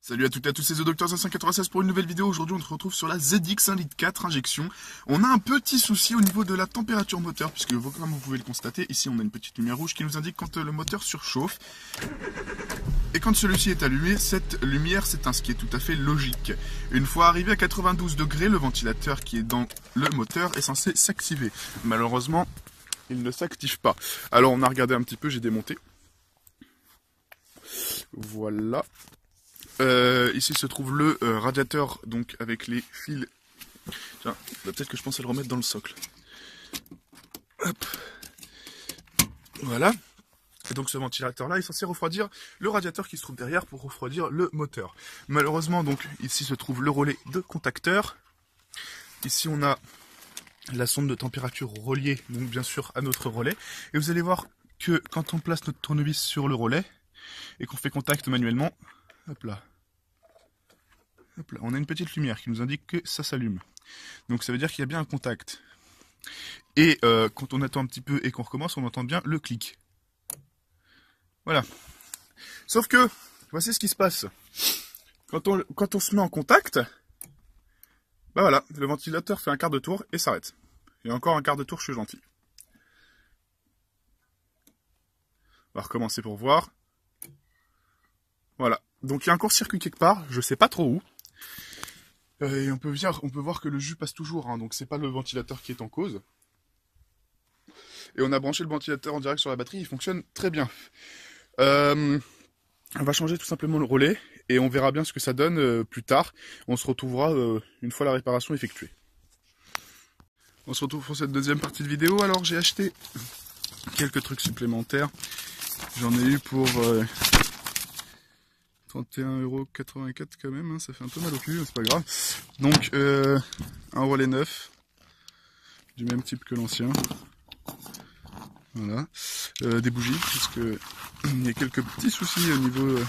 Salut à toutes et à tous, c'est The Doctor 596 pour une nouvelle vidéo. Aujourd'hui, on se retrouve sur la ZX 1,4 litre injection. On a un petit souci au niveau de la température moteur, puisque comme vous pouvez le constater, ici on a une petite lumière rouge qui nous indique quand le moteur surchauffe. Et quand celui-ci est allumé, cette lumière s'éteint, ce qui est tout à fait logique. Une fois arrivé à 92 degrés, le ventilateur qui est dans le moteur est censé s'activer. Malheureusement, il ne s'active pas. Alors on a regardé un petit peu, j'ai démonté. Voilà. Ici se trouve le radiateur, donc avec les fils. Tiens, peut-être que je pense à le remettre dans le socle. Hop. Voilà. Et donc ce ventilateur-là est censé refroidir le radiateur qui se trouve derrière pour refroidir le moteur. Malheureusement, donc ici se trouve le relais de contacteur. Ici on a la sonde de température reliée, donc bien sûr à notre relais. Et vous allez voir que quand on place notre tournevis sur le relais et qu'on fait contact manuellement, hop là, on a une petite lumière qui nous indique que ça s'allume. Donc ça veut dire qu'il y a bien un contact. Et quand on attend un petit peu et qu'on recommence, on entend bien le clic. Voilà. Sauf que, voici ce qui se passe. Quand on se met en contact, bah voilà, le ventilateur fait un quart de tour et s'arrête. Et encore un quart de tour, je suis gentil. On va recommencer pour voir. Voilà. Donc il y a un court-circuit quelque part, je sais pas trop où. Et on peut voir que le jus passe toujours, hein, donc c'est pas le ventilateur qui est en cause. Et on a branché le ventilateur en direct sur la batterie, il fonctionne très bien. On va changer tout simplement le relais et on verra bien ce que ça donne plus tard. On se retrouvera une fois la réparation effectuée. On se retrouve pour cette deuxième partie de vidéo. Alors j'ai acheté quelques trucs supplémentaires. J'en ai eu pour 31,84 € quand même, hein, ça fait un peu mal au cul, c'est pas grave. Donc un relais neuf, du même type que l'ancien. Voilà. Des bougies, parce que il y a quelques petits soucis au niveau de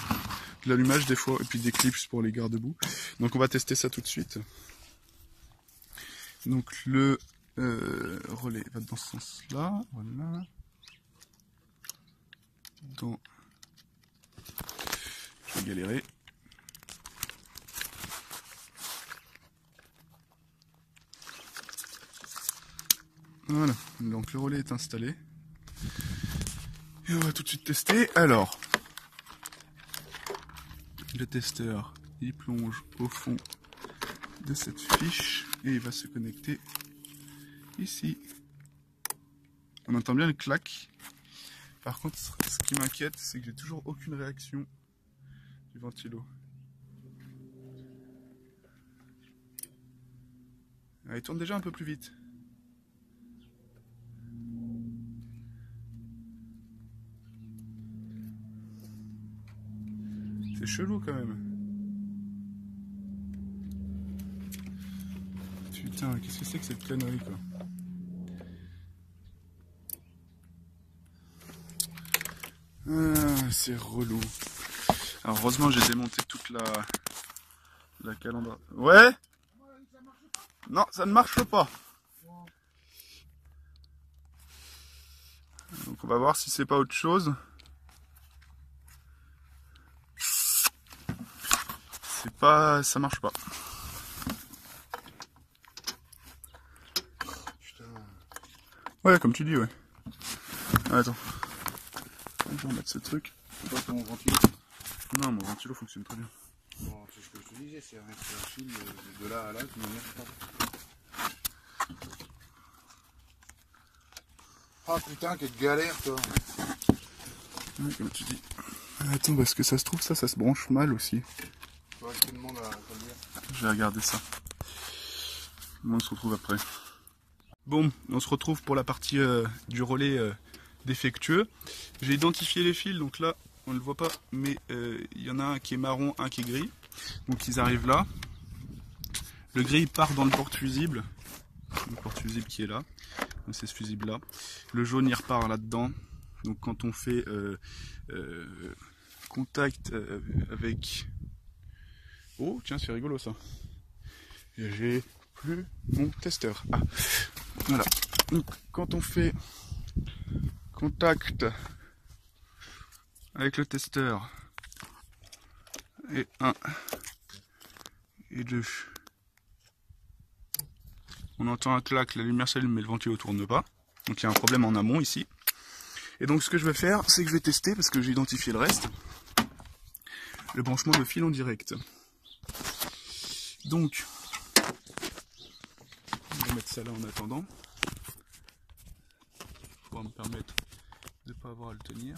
l'allumage des fois, et puis des clips pour les garde-boue. Donc on va tester ça tout de suite. Donc le relais va dans ce sens-là, voilà. Je vais galérer. Voilà, donc le relais est installé. Et on va tout de suite tester. Alors, le testeur, il plonge au fond de cette fiche et il va se connecter ici. On entend bien le clac. Par contre, ce qui m'inquiète, c'est que j'ai toujours aucune réaction du ventilo. Il tourne déjà un peu plus vite. C'est chelou quand même. Putain, qu'est-ce que c'est que cette connerie quoi. Ah, c'est relou. Alors heureusement j'ai démonté toute la calandre. Ouais. Non, ça ne marche pas. Donc on va voir si c'est pas autre chose. C'est pas, ça marche pas. Ouais, comme tu dis, ouais. Attends. Je vais remettre ce truc. C'est pas ton ventilo? Non, mon ventilo fonctionne très bien. Bon, c'est ce que je te disais, c'est un fil de là à là qui ne marche pas. Ah putain, quelle galère toi! Ouais, comme tu dis. Attends, parce que ça se trouve, ça se branche mal aussi. Faudrait que tu demandes à te dire. Je vais regarder ça. On se retrouve après. Bon, on se retrouve pour la partie du relais défectueux. J'ai identifié les fils, donc là, on ne le voit pas, mais il y en a un qui est marron, un qui est gris. Donc ils arrivent là. Le gris part dans le porte-fusible. Le porte-fusible qui est là. Donc c'est ce fusible-là. Le jaune, il repart là-dedans. Donc quand on fait contact avec... Oh, tiens, c'est rigolo ça. J'ai plus mon testeur. Ah, voilà. Donc quand on fait contact avec le testeur Et 1. Et 2. On entend un clac, la lumière s'allume mais le ventilo ne tourne pas. Donc il y a un problème en amont ici. Et donc ce que je vais faire, c'est que je vais tester, parce que j'ai identifié le reste, le branchement de fil en direct. Donc, on va mettre ça là en attendant. Pour me permettre de ne pas avoir à le tenir.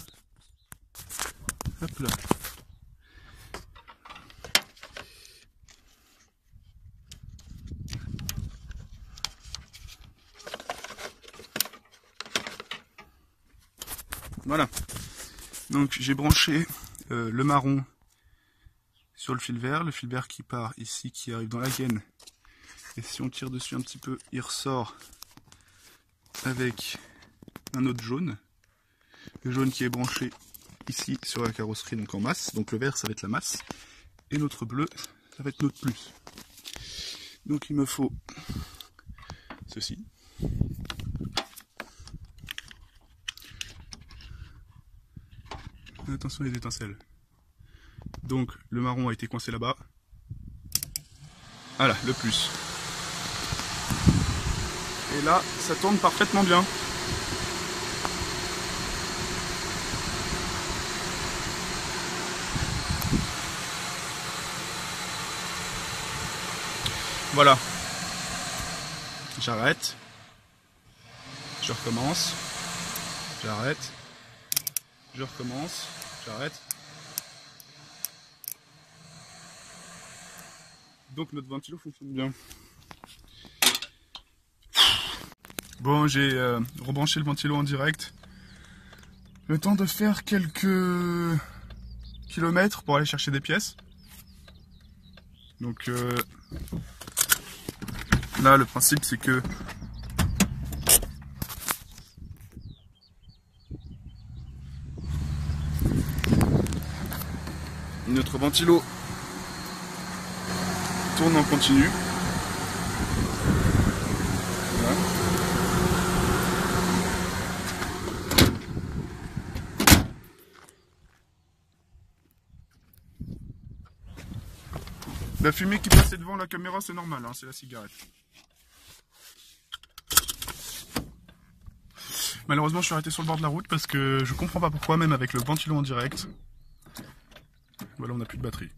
Hop là. Voilà, donc j'ai branché le marron sur le fil vert qui part ici, qui arrive dans la gaine, et si on tire dessus un petit peu, il ressort avec un autre jaune, le jaune qui est branché ici sur la carrosserie, donc en masse, donc le vert ça va être la masse, et notre bleu ça va être notre plus. Donc il me faut ceci. Attention les étincelles. Donc le marron a été coincé là-bas. Voilà, le plus. Et là, ça tourne parfaitement bien. Voilà. J'arrête. Je recommence. J'arrête. Je recommence. J'arrête. Donc notre ventilo fonctionne bien. Bon, j'ai rebranché le ventilo en direct. Le temps de faire quelques kilomètres pour aller chercher des pièces. Donc là, le principe c'est que notre ventilo tourne en continu. Voilà. La fumée qui passait devant la caméra, c'est normal, hein, c'est la cigarette. Malheureusement, je suis arrêté sur le bord de la route parce que je comprends pas pourquoi, même avec le ventilo en direct. Voilà, on n'a plus de batterie.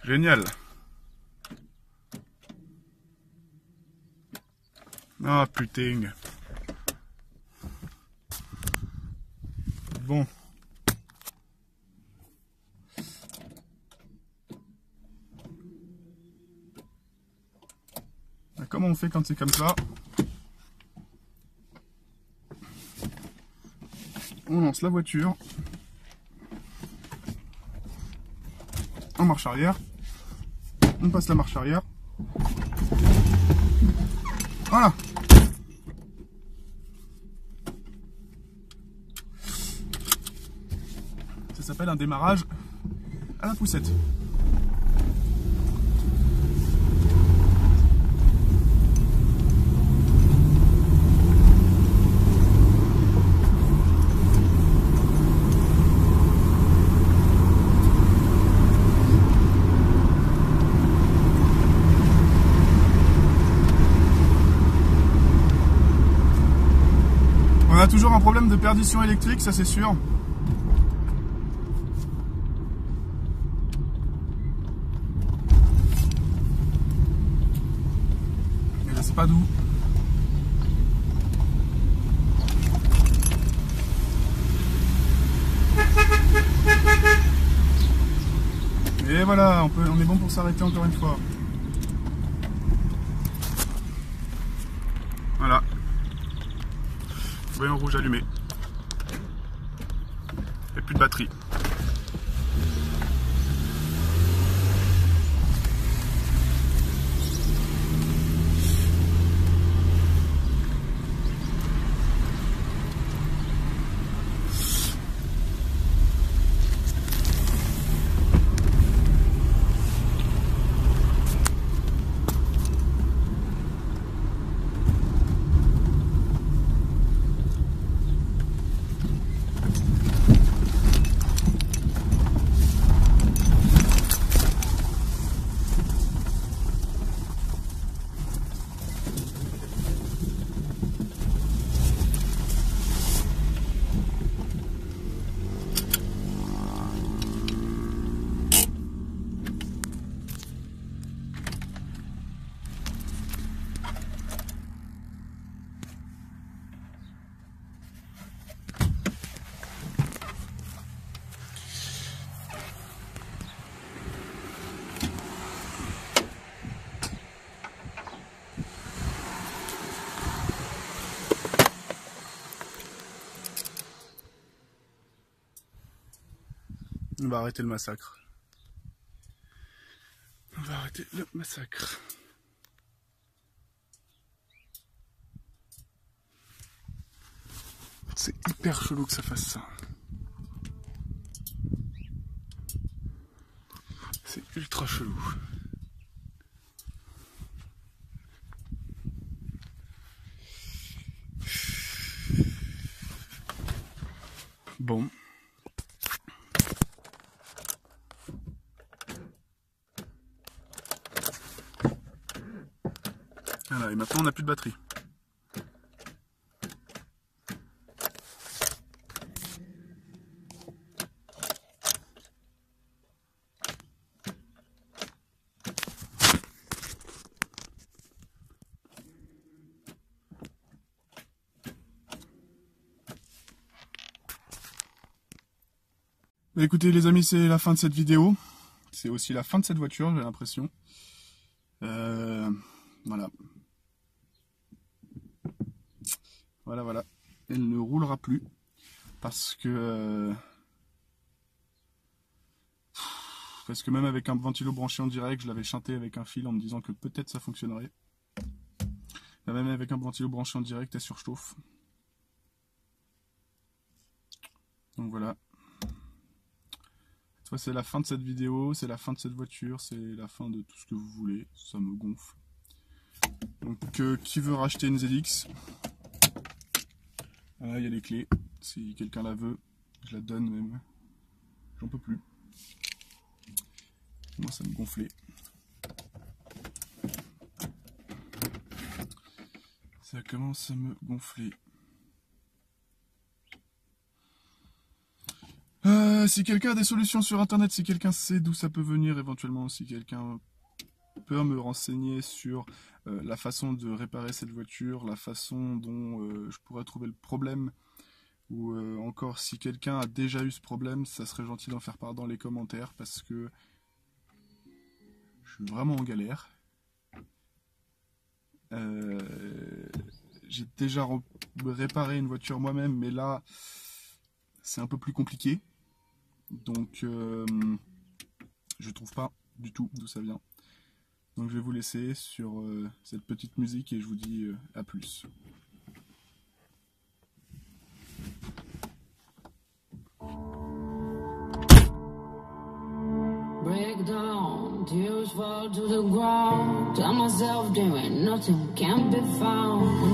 Génial. Ah putain. Bon. Comment on fait quand c'est comme ça? On lance la voiture en marche arrière, on passe la marche arrière, voilà. Ça s'appelle un démarrage à la poussette. On a toujours un problème de perdition électrique, ça c'est sûr. Et là c'est pas d'où. Et voilà, on est bon pour s'arrêter encore une fois. Voilà. Voyant rouge allumé. Et plus de batterie. On va arrêter le massacre. On va arrêter le massacre. C'est hyper chelou que ça fasse ça. C'est ultra chelou. Bon. Voilà, et maintenant on n'a plus de batterie. Bah écoutez les amis, c'est la fin de cette vidéo. C'est aussi la fin de cette voiture, j'ai l'impression. Voilà. Voilà. Elle ne roulera plus. Parce que même avec un ventilo branché en direct, je l'avais chanté avec un fil en me disant que peut-être ça fonctionnerait. Même avec un ventilo branché en direct, elle surchauffe. Donc voilà. C'est la fin de cette vidéo, c'est la fin de cette voiture, c'est la fin de tout ce que vous voulez. Ça me gonfle. Donc qui veut racheter une ZX? Voilà, il y a les clés. Si quelqu'un la veut, je la donne même. J'en peux plus. Moi ça me gonflait. Ça commence à me gonfler. Si quelqu'un a des solutions sur internet, si quelqu'un sait d'où ça peut venir éventuellement, si quelqu'un peut me renseigner sur la façon de réparer cette voiture, la façon dont je pourrais trouver le problème, ou encore si quelqu'un a déjà eu ce problème, ça serait gentil d'en faire part dans les commentaires parce que je suis vraiment en galère. J'ai déjà réparé une voiture moi-même, mais là c'est un peu plus compliqué. Donc je trouve pas du tout d'où ça vient. Donc je vais vous laisser sur cette petite musique et je vous dis à plus. Break down, tears fall to the ground. Tell myself there ain't nothing can be found.